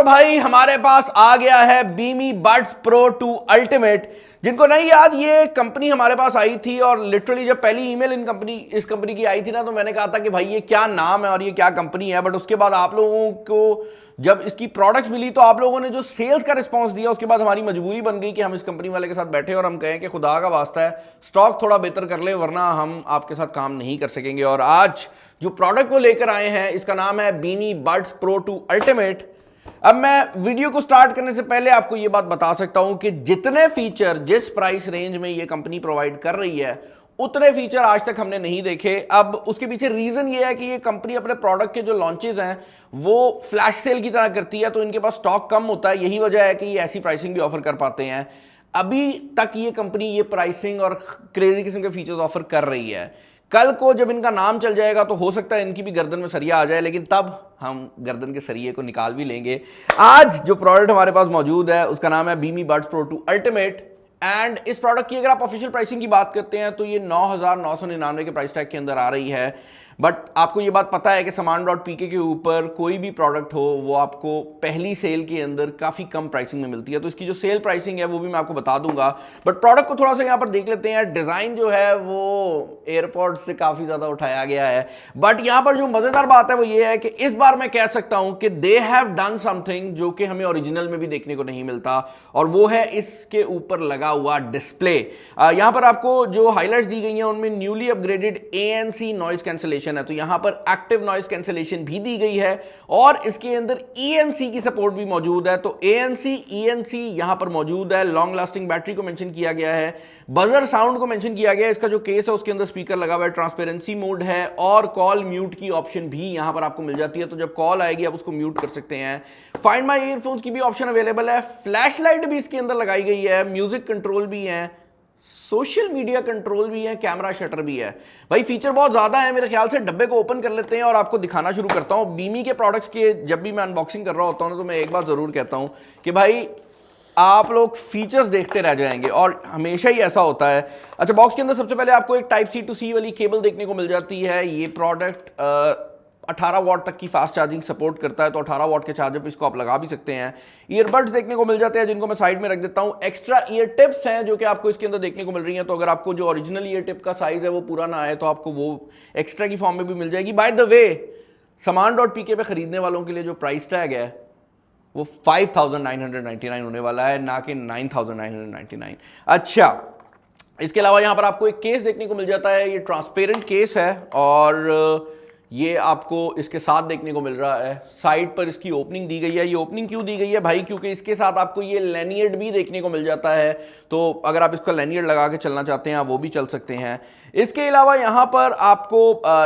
भाई हमारे पास आ गया है बीमी बड्स प्रो 2 अल्टीमेट। जिनको नहीं याद, ये कंपनी हमारे पास आई थी और लिटरली जब पहली ईमेल इस कंपनी की आई थी ना, तो मैंने कहा था कि भाई ये क्या नाम है और ये क्या कंपनी है। बट उसके बाद आप लोगों को जब इसकी प्रोडक्ट्स मिली तो आप लोगों ने जो सेल्स का रिस्पांस दिया, उसके बाद हमारी मजबूरी बन गई कि हम इस कंपनी वाले के साथ बैठे और हम कहें कि खुदा का वास्ता है स्टॉक थोड़ा बेहतर कर ले, वरना हम आपके साथ काम नहीं कर सकेंगे। और आज जो प्रोडक्ट वो लेकर आए हैं इसका नाम है बीमी बड्स प्रो 2 अल्टीमेट। अब मैं वीडियो को स्टार्ट करने से पहले आपको यह बात बता सकता हूं कि जितने फीचर जिस प्राइस रेंज में यह कंपनी प्रोवाइड कर रही है उतने फीचर आज तक हमने नहीं देखे। अब उसके पीछे रीजन ये है कि ये कंपनी अपने प्रोडक्ट के जो लॉन्चेस हैं वो फ्लैश सेल की तरह करती है, तो इनके पास स्टॉक कम होता है। यही वजह है कि ये ऐसी प्राइसिंग भी ऑफर कर पाते हैं। अभी तक ये कंपनी ये प्राइसिंग और क्रेजी किस्म के फीचर्स ऑफर कर रही है। कल को जब इनका नाम चल जाएगा तो हो सकता है इनकी भी गर्दन में सरिया आ जाए, लेकिन तब हम गर्दन के सरिये को निकाल भी लेंगे। आज जो प्रोडक्ट हमारे पास मौजूद है उसका नाम है बीमी बड्स प्रो 2 अल्टीमेट। एंड इस प्रोडक्ट की अगर आप ऑफिशियल प्राइसिंग की बात करते हैं तो ये 9,999 के प्राइस टैग के अंदर आ रही है। बट आपको ये बात पता है कि saman.pk के ऊपर कोई भी प्रोडक्ट हो वो आपको पहली सेल के अंदर काफी कम प्राइसिंग में मिलती है, तो इसकी जो सेल प्राइसिंग है वो भी मैं आपको बता दूंगा। बट प्रोडक्ट को थोड़ा सा यहां पर देख लेते हैं। डिजाइन जो है वो एयरपोर्ट से काफी ज्यादा उठाया गया है, बट यहां पर जो मजेदार बात है वो ये है कि इस बार मैं कह सकता हूं कि दे हैव डन समथिंग जो कि हमें ओरिजिनल में भी देखने को नहीं मिलता, और वो है इसके ऊपर लगा हुआ डिस्प्ले। यहां पर आपको जो हाईलाइट्स दी गई हैं उनमें newly upgraded ANC noise cancellation है, तो यहां पर एक्टिव नॉइज कैंसिलेशन भी दी गई है और इसके अंदर ENC की सपोर्ट भी मौजूद है। तो ANC ENC यहां पर मौजूद है। लॉन्ग लास्टिंग बैटरी को मेंशन किया गया है। बजर साउंड को मेंशन किया गया है। इसका जो केस है उसके अंदर स्पीकर लगा हुआ है। ट्रांसपेरेंसी मोड है और कॉल म्यूट की ऑप्शन भी यहां पर आपको मिल जाती है, तो जब कॉल आएगी आप उसको म्यूट कर सकते हैं। फाइंड माई ईयरफोन्स की भी ऑप्शन अवेलेबल है। फ्लैश लाइट भी इसके अंदर लगाई गई है। म्यूजिक कंट्रोल भी है, सोशल मीडिया कंट्रोल भी है, कैमरा शटर भी है। भाई फीचर बहुत ज्यादा है। मेरे ख्याल से डब्बे को ओपन कर लेते हैं और आपको दिखाना शुरू करता हूं। बीमी के प्रोडक्ट्स के जब भी मैं अनबॉक्सिंग कर रहा होता हूं ना, तो मैं एक बात जरूर कहता हूं कि भाई आप लोग फीचर्स देखते रह जाएंगे, और हमेशा ही ऐसा होता है। अच्छा, बॉक्स के अंदर सबसे पहले आपको एक टाइप C to C वाली केबल देखने को मिल जाती है। ये प्रोडक्ट 18 वॉट तक की फास्ट चार्जिंग सपोर्ट करता है, तो 18 वॉट के चार्जर पे इसको आप लगा भी सकते हैं। ईयरबड्स देखने को मिल जाते हैं जिनको मैं साइड में रख देता हूं। एक्स्ट्रा ईयर टिप्स हैं जो कि आपको इसके अंदर देखने को मिल रही हैं, तो अगर आपको जो ओरिजिनल ईयर टिप का साइज है वो पूरा ना आए तो आपको वो एक्स्ट्रा की फॉर्म में भी मिल जाएगी। बाय द वे, saman.pk पे खरीदने वालों के लिए जो प्राइस टैग है वो 5,999 होने वाला है, ना कि 9,999। अच्छा, इसके अलावा यहां पर आपको एक केस देखने को मिल जाता है। ये ट्रांसपेरेंट केस है और ये आपको इसके साथ देखने को मिल रहा है। साइड पर इसकी ओपनिंग दी गई है। ये ओपनिंग क्यों दी गई है भाई? क्योंकि इसके साथ आपको ये लैनियर्ड भी देखने को मिल जाता है, तो अगर आप इसका लैनियर्ड लगा के चलना चाहते हैं आप वो भी चल सकते हैं। इसके अलावा यहां पर आपको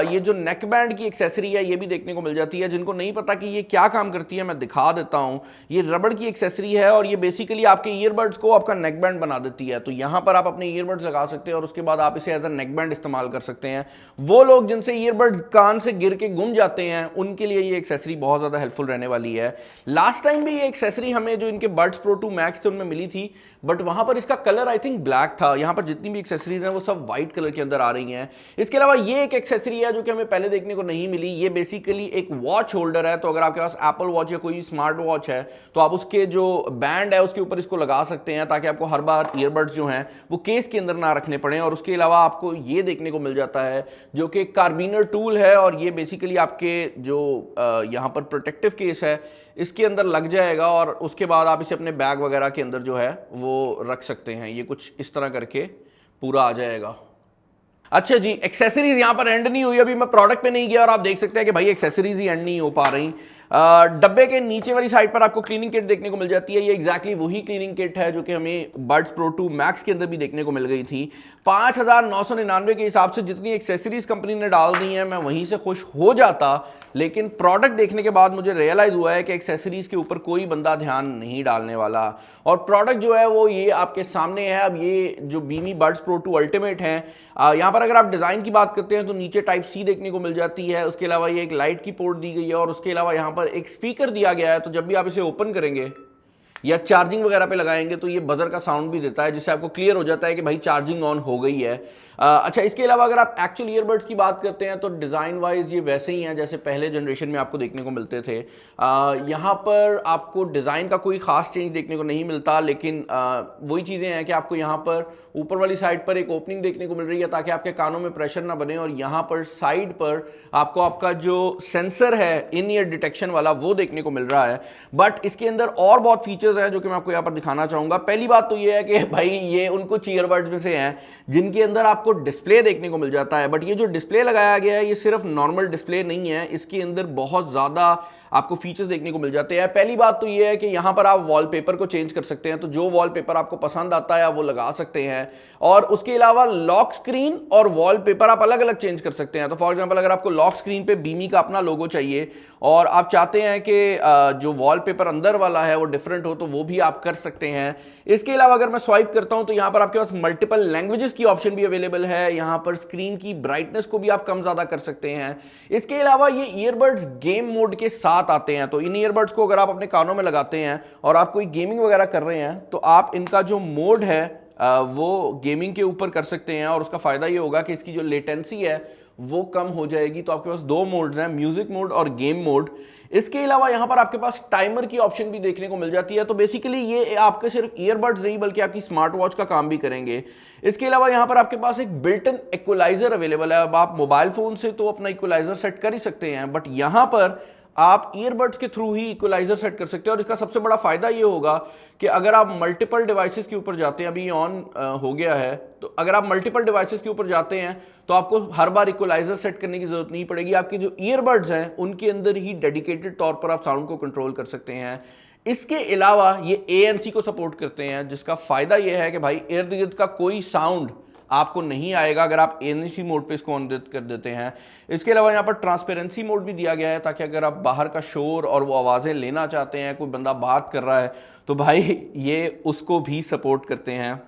ये जो नेक बैंड की एक्सेसरी है ये भी देखने को मिल जाती है। जिनको नहीं पता कि ये क्या काम करती है मैं दिखा देता हूं। ये रबड़ की एक्सेसरी है और ये बेसिकली आपके ईयरबड्स को आपका नेक बैंड बना देती है, तो यहां पर आप अपने ईयरबड्स लगा सकते हैं और उसके बाद आप इसे एज अ नेक बैंड इस्तेमाल कर सकते हैं। वो लोग जिनसे ईयरबड्स कान से गिर के गुम जाते हैं उनके लिए ये एक्सेसरी बहुत ज्यादा हेल्पफुल रहने वाली है। लास्ट टाइम भी ये एक्सेसरी हमें जो इनके बड्स प्रो 2 मैक्स थे उनमें मिली थी, बट वहां पर इसका कलर आई थिंक ब्लैक था। यहां पर जितनी भी एक्सेसरीज हैं वो सब व्हाइट कलर के अंदर आ रही हैं। इसके अलावा ये एक एक्सेसरी है जो कि हमें पहले देखने को नहीं मिली। ये बेसिकली एक वॉच होल्डर है, तो अगर आपके पास एप्पल वॉच या कोई स्मार्ट वॉच है तो आप उसके जो बैंड है उसके ऊपर इसको लगा सकते हैं, ताकि आपको हर बार ईयरबड्स जो हैं वो केस के अंदर ना रखने पड़े। और उसके अलावा आपको ये देखने को मिल जाता है जो कि कार्बिनर टूल है, और ये बेसिकली आपके जो यहां पर प्रोटेक्टिव केस है इसके अंदर लग जाएगा और उसके बाद आप इसे अपने बैग वगैरह के अंदर जो है वो रख सकते हैं। ये कुछ इस तरह करके पूरा आ जाएगा। अच्छा जी, एक्सेसरीज यहां पर एंड नहीं हुई। अभी मैं प्रोडक्ट पे नहीं गया और आप देख सकते हैं कि भाई एक्सेसरीज ही एंड नहीं हो पा रही। डब्बे के नीचे वाली साइड पर आपको क्लीनिंग किट देखने को मिल जाती है। ये एग्जैक्टली वही क्लीनिंग किट है जो कि हमें बड्स प्रो 2 मैक्स के अंदर भी देखने को मिल गई थी। 5,999 के हिसाब से जितनी एक्सेसरीज कंपनी ने डाल दी है मैं वहीं से खुश हो जाता, लेकिन प्रोडक्ट देखने के बाद मुझे रियलाइज हुआ है कि एक्सेसरीज के ऊपर कोई बंदा ध्यान नहीं डालने वाला, और प्रोडक्ट जो है वो ये आपके सामने है। अब ये जो बीमी बड्स प्रो 2 अल्टीमेट है, यहां पर अगर आप डिजाइन की बात करते हैं तो नीचे टाइप C देखने को मिल जाती है। उसके अलावा ये एक लाइट की पोर्ट दी गई है और उसके अलावा यहां पर एक स्पीकर दिया गया है, तो जब भी आप इसे ओपन करेंगे या चार्जिंग वगैरह पे लगाएंगे तो ये बजर का साउंड भी देता है, जिससे आपको क्लियर हो जाता है कि भाई चार्जिंग ऑन हो गई है। अच्छा, इसके अलावा अगर आप एक्चुअल ईयरबड्स की बात करते हैं तो डिज़ाइन वाइज ये वैसे ही हैं जैसे पहले जनरेशन में आपको देखने को मिलते थे। यहाँ पर आपको डिज़ाइन का कोई ख़ास चेंज देखने को नहीं मिलता, लेकिन वही चीज़ें हैं कि आपको यहाँ पर ऊपर वाली साइड पर एक ओपनिंग देखने को मिल रही है ताकि आपके कानों में प्रेशर ना बने, और यहाँ पर साइड पर आपको आपका जो सेंसर है इन ईयर डिटेक्शन वाला वो देखने को मिल रहा है। बट इसके अंदर और बहुत फीचर्स हैं जो कि मैं आपको यहाँ पर दिखाना चाहूँगा। पहली बात तो ये है कि भाई ये उन कुछ ईयरबड्स में से हैं जिनके अंदर आपको डिस्प्ले देखने को मिल जाता है, बट ये जो डिस्प्ले लगाया गया है ये सिर्फ नॉर्मल डिस्प्ले नहीं है, इसके अंदर बहुत ज़्यादा आपको फीचर्स देखने को मिल जाते हैं। पहली बात तो ये है कि यहाँ पर आप वॉलपेपर को चेंज कर सकते हैं, तो जो वॉलपेपर आपको पसंद आता है आप वो लगा सकते हैं, और उसके अलावा लॉक स्क्रीन और वॉलपेपर आप अलग अलग चेंज कर सकते हैं। तो फॉर एग्जांपल अगर आपको लॉक स्क्रीन पे बीमी का अपना लोगो चाहिए और आप चाहते हैं कि जो वॉलपेपर अंदर वाला है वो डिफरेंट हो, तो वो भी आप कर सकते हैं। इसके अलावा अगर मैं स्वाइप करता हूं तो यहाँ पर आपके पास मल्टीपल लैंग्वेजेस की ऑप्शन भी अवेलेबल है, यहाँ पर स्क्रीन की ब्राइटनेस को भी आप कम ज्यादा कर सकते हैं। इसके अलावा ये ईयरबड्स गेम मोड के साथ आते हैं, तो इन ईयरबड्स को अगर आप अपने कानों में लगाते हैं और आप कोई गेमिंग वगैरह कर रहे हैं तो आप इनका जो मोड है वो गेमिंग के ऊपर कर सकते हैं, और उसका फायदा ये होगा कि इसकी जो लेटेंसी है वो कम हो जाएगी। तो आपके पास दो मोड्स हैं, म्यूजिक मोड और गेम मोड। इसके अलावा यहां पर आपके पास टाइमर की ऑप्शन भी देखने को मिल जाती है, तो बेसिकली ये आपके सिर्फ ईयरबड्स नहीं बल्कि आपकी स्मार्ट वॉच का काम भी करेंगे। इसके अलावा यहां पर आपके पास एक बिल्ट इन इक्वलाइजर अवेलेबल है। अब आप मोबाइल फोन से तो अपना इक्वलाइजर सेट कर ही सकते हैं, बट यहां पर आप ईयरबड्स के थ्रू ही इक्वलाइजर सेट कर सकते हैं, और इसका सबसे बड़ा फायदा ये होगा कि अगर आप मल्टीपल डिवाइसेस के ऊपर जाते हैं, अभी ये ऑन हो गया है, तो अगर आप मल्टीपल डिवाइसेस के ऊपर जाते हैं तो आपको हर बार इक्वलाइजर सेट करने की जरूरत नहीं पड़ेगी। आपके जो ईयरबड्स हैं उनके अंदर ही डेडिकेटेड तौर पर आप साउंड को कंट्रोल कर सकते हैं। इसके अलावा ये ANC को सपोर्ट करते हैं, जिसका फायदा यह है कि भाई इर्द गिर्द का कोई साउंड आपको नहीं आएगा अगर आप ANC मोड पे इसको ऑन कर देते हैं। इसके अलावा यहाँ पर ट्रांसपेरेंसी मोड भी दिया गया है, ताकि अगर आप बाहर का शोर और वो आवाज़ें लेना चाहते हैं, कोई बंदा बात कर रहा है, तो भाई ये उसको भी सपोर्ट करते हैं।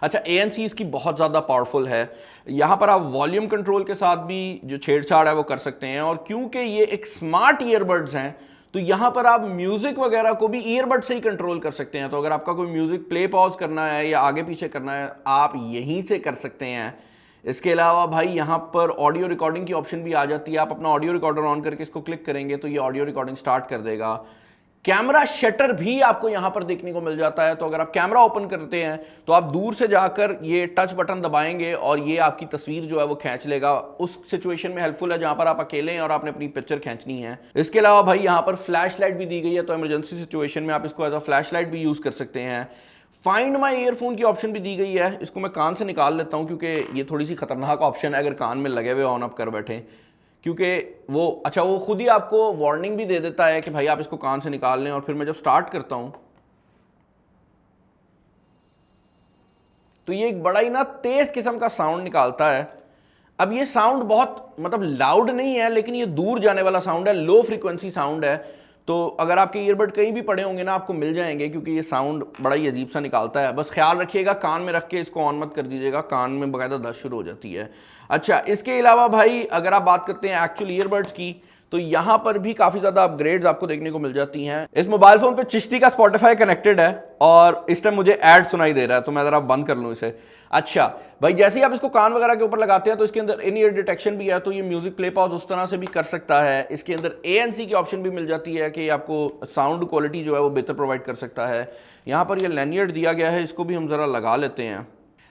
अच्छा, ANC इसकी बहुत ज़्यादा पावरफुल है, यहाँ पर आप वॉल्यूम कंट्रोल के साथ भी जो छेड़छाड़ है वो कर सकते हैं, और क्योंकि ये एक स्मार्ट ईयरबड्स हैं तो यहां पर आप म्यूजिक वगैरह को भी ईयरबड से ही कंट्रोल कर सकते हैं। तो अगर आपका कोई म्यूजिक प्ले पॉज करना है या आगे पीछे करना है, आप यहीं से कर सकते हैं। इसके अलावा भाई यहां पर ऑडियो रिकॉर्डिंग की ऑप्शन भी आ जाती है। आप अपना ऑडियो रिकॉर्डर ऑन करके इसको क्लिक करेंगे तो ये ऑडियो रिकॉर्डिंग स्टार्ट कर देगा। कैमरा शटर भी आपको यहां पर देखने को मिल जाता है, तो अगर आप कैमरा ओपन करते हैं तो आप दूर से जाकर ये टच बटन दबाएंगे और ये आपकी तस्वीर जो है वो खींच लेगा। उस सिचुएशन में हेल्पफुल है जहां पर आप अकेले हैं और आपने अपनी पिक्चर खींचनी है। इसके अलावा भाई यहां पर फ्लैश लाइट भी दी गई है, तो इमरजेंसी सिचुएशन में आप इसको एज अ फ्लैश लाइट भी यूज कर सकते हैं। फाइंड माई ईयरफोन की ऑप्शन भी दी गई है, इसको मैं कान से निकाल लेता हूं क्योंकि ये थोड़ी सी खतरनाक ऑप्शन है अगर कान में लगे हुए ऑन अप कर बैठे, क्योंकि वो अच्छा वो खुद ही आपको वार्निंग भी दे देता है कि भाई आप इसको कान से निकाल लें। और फिर मैं जब स्टार्ट करता हूं तो ये एक बड़ा ही ना तेज किस्म का साउंड निकालता है। अब ये साउंड बहुत मतलब लाउड नहीं है, लेकिन ये दूर जाने वाला साउंड है, लो फ्रीक्वेंसी साउंड है। तो अगर आपके ईयरबड कहीं भी पड़े होंगे ना आपको मिल जाएंगे, क्योंकि ये साउंड बड़ा ही अजीब सा निकालता है। बस ख्याल रखिएगा कान में रख के इसको ऑन मत कर दीजिएगा, कान में बाकायदा दर्द शुरू हो जाती है। अच्छा, इसके अलावा भाई अगर आप बात करते हैं एक्चुअल ईयरबड्स की, तो यहां पर भी काफी ज्यादा अपग्रेड्स आपको देखने को मिल जाती हैं। इस मोबाइल फोन पे चिश्ती का स्पॉटिफाई कनेक्टेड है और इस टाइम मुझे ऐड सुनाई दे रहा है, तो मैं जरा बंद कर लूं इसे। अच्छा भाई, जैसे ही आप इसको कान वगैरह के ऊपर लगाते हैं तो इसके अंदर इन ईयर डिटेक्शन भी है, तो ये म्यूजिक प्ले पॉज उस तरह से भी कर सकता है। इसके अंदर ANC की ऑप्शन भी मिल जाती है कि आपको साउंड क्वालिटी जो है वो बेहतर प्रोवाइड कर सकता है। यहाँ पर ये लैनियर्ड दिया गया है, इसको भी हम जरा लगा लेते हैं।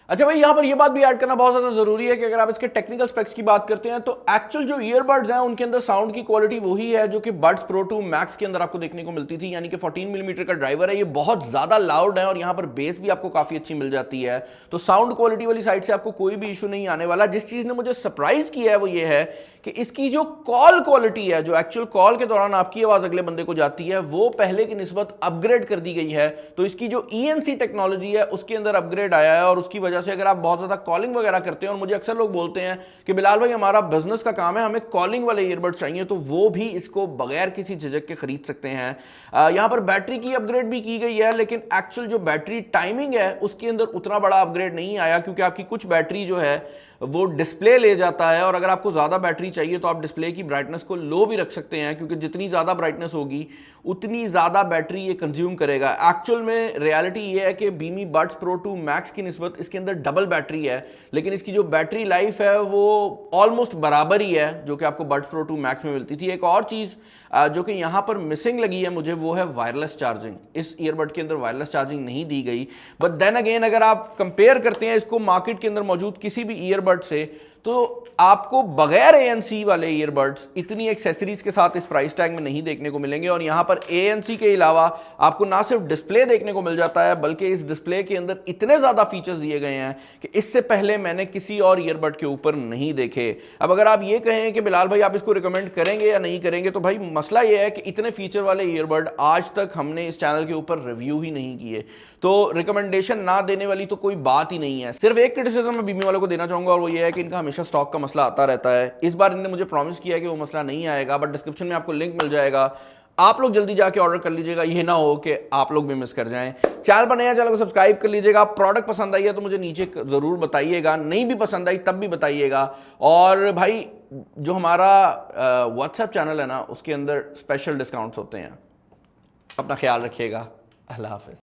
अच्छा भाई, यहां पर यह बात भी ऐड करना बहुत ज्यादा जरूरी है कि अगर आप इसके टेक्निकल स्पेक्स की बात करते हैं तो एक्चुअल जो ईयरबड्स हैं उनके अंदर साउंड की क्वालिटी वही है जो कि बड्स प्रो 2 मैक्स के अंदर आपको देखने को मिलती थी, यानी कि 14 मिलीमीटर का ड्राइवर है। ये बहुत ज्यादा लाउड है और यहां पर बेस भी आपको काफी अच्छी मिल जाती है, तो साउंड क्वालिटी वाली साइड से आपको कोई भी इशू नहीं आने वाला। जिस चीज ने मुझे सरप्राइज किया है वो ये है कि इसकी जो कॉल क्वालिटी है, जो एक्चुअल कॉल के दौरान आपकी आवाज अगले बंदे को जाती है, वो पहले की निस्बत अपग्रेड कर दी गई है। तो इसकी जो ENC टेक्नोलॉजी है उसके अंदर अपग्रेड आया है, और उसकी वजह से अगर आप बहुत ज्यादा कॉलिंग वगैरह करते हैं, और मुझे अक्सर लोग बोलते हैं कि बिलाल भाई हमारा बिजनेस का काम है, हमें कॉलिंग वाले ईयरबड्स चाहिए, तो वो भी इसको बगैर किसी झिझक के खरीद सकते हैं। यहां पर बैटरी की अपग्रेड भी की गई है, लेकिन एक्चुअल जो बैटरी टाइमिंग है उसके अंदर उतना बड़ा अपग्रेड नहीं आया, क्योंकि आपकी कुछ बैटरी जो है वो डिस्प्ले ले जाता है। और अगर आपको ज़्यादा बैटरी चाहिए तो आप डिस्प्ले की ब्राइटनेस को लो भी रख सकते हैं, क्योंकि जितनी ज़्यादा ब्राइटनेस होगी उतनी ज़्यादा बैटरी ये कंज्यूम करेगा। एक्चुअल में रियलिटी ये है कि Beame Buds Pro 2 Max की निस्बत इसके अंदर डबल बैटरी है, लेकिन इसकी जो बैटरी लाइफ है वो ऑलमोस्ट बराबर ही है जो कि आपको Buds Pro 2 Max में मिलती थी। एक और चीज़ जो कि यहाँ पर मिसिंग लगी है मुझे, वो है वायरलेस चार्जिंग। इस ईयरबड के अंदर वायरलेस चार्जिंग नहीं दी गई। बट देन अगेन अगर आप कंपेयर करते हैं इसको मार्केट के अंदर मौजूद किसी भी ईयरबड से, तो आपको बगैर ANC वाले ईयरबड्स इतनी एक्सेसरीज के साथ इस प्राइस टैग में नहीं देखने को मिलेंगे। और यहाँ पर ANC के अलावा आपको ना सिर्फ डिस्प्ले देखने को मिल जाता है, बल्कि इस डिस्प्ले के अंदर इतने ज़्यादा फीचर्स दिए गए हैं कि इससे पहले मैंने किसी और ईयरबड के ऊपर नहीं देखे। अब अगर आप ये कहें कि बिलाल भाई आप इसको रिकमेंड करेंगे या नहीं करेंगे, तो भाई मसला ये है कि इतने फीचर वाले ईयरबड आज तक हमने इस चैनल के ऊपर रिव्यू ही नहीं किए, तो रिकमेंडेशन ना देने वाली तो कोई बात ही नहीं है। सिर्फ एक क्रिटिसिज्म मैं Beame वालों को देना चाहूंगा, और वो ये है कि इनका हमेशा स्टॉक का मसला आता रहता है। इस बार इन्होंने मुझे प्रॉमिस किया है कि वो मसला नहीं आएगा, बट डिस्क्रिप्शन में आपको लिंक मिल जाएगा, आप लोग जल्दी जाके ऑर्डर कर लीजिएगा, ये ना हो कि आप लोग भी मिस कर जाएं। चैनल पर नया, चैनल को सब्सक्राइब कर लीजिएगा। प्रोडक्ट पसंद आई है तो मुझे नीचे जरूर बताइएगा, नहीं भी पसंद आई तब भी बताइएगा। और भाई जो हमारा व्हाट्सएप चैनल है ना, उसके अंदर स्पेशल डिस्काउंट्स होते हैं। अपना ख्याल रखिएगा। अल्लाह हाफिज।